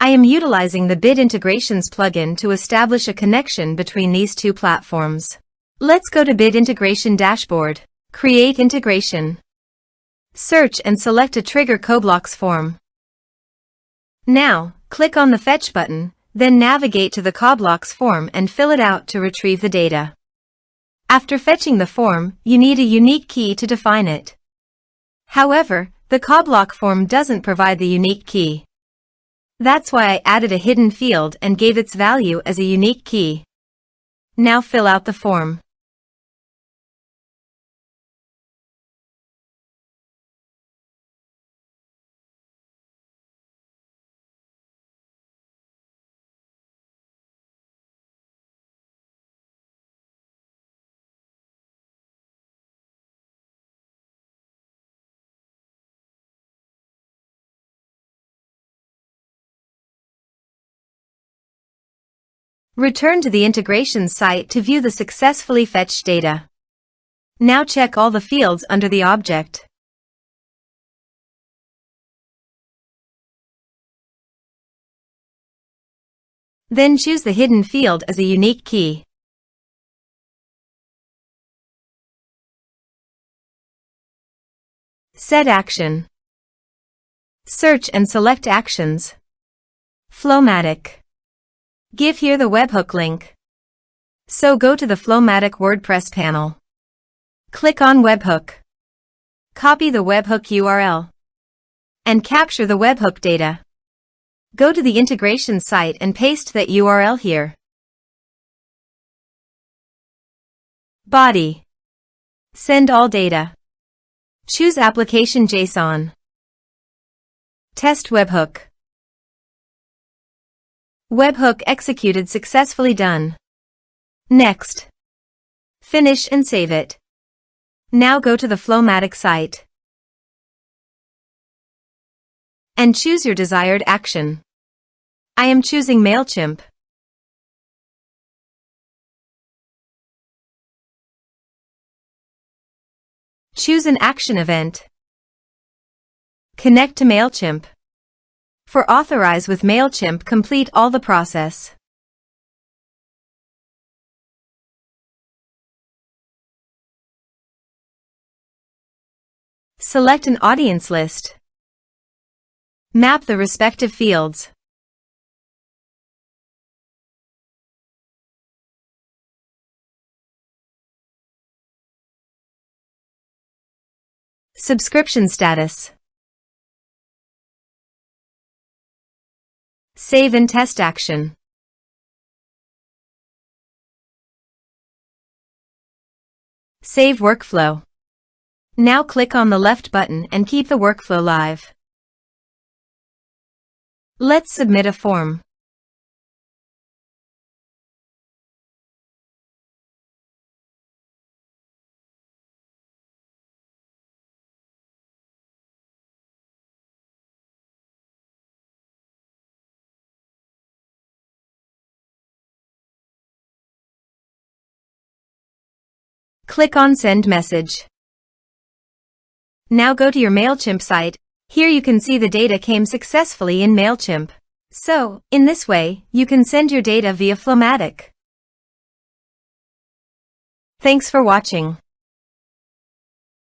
I am utilizing the Bit Integrations plugin to establish a connection between these two platforms. Let's go to Bit Integration Dashboard. Create integration. Search and select a trigger CoBlocks form. Now, click on the Fetch button, then navigate to the CoBlocks form and fill it out to retrieve the data. After fetching the form, you need a unique key to define it. However, the CoBlock form doesn't provide the unique key. That's why I added a hidden field and gave its value as a unique key. Now fill out the form. Return to the integration site to view the successfully fetched data. Now check all the fields under the object. Then choose the hidden field as a unique key. Set action. Search and select actions. FlowMattic. Give here the webhook link. So go to the FlowMattic WordPress panel. Click on webhook. Copy the webhook URL. And capture the webhook data. Go to the integration site and paste that URL here. Body. Send all data. Choose application JSON. Test webhook. Webhook executed successfully done. Next. Finish and save it. Now go to the FlowMattic site. And choose your desired action. I am choosing MailChimp. Choose an action event. Connect to MailChimp. For Authorize with MailChimp, complete all the process. Select an audience list. Map the respective fields. Subscription status. Save and test action. Save workflow. Now click on the left button and keep the workflow live. Let's submit a form. Click on Send Message. Now go to your MailChimp site. Here you can see the data came successfully in MailChimp. So, in this way, you can send your data via FlowMattic. Thanks for watching.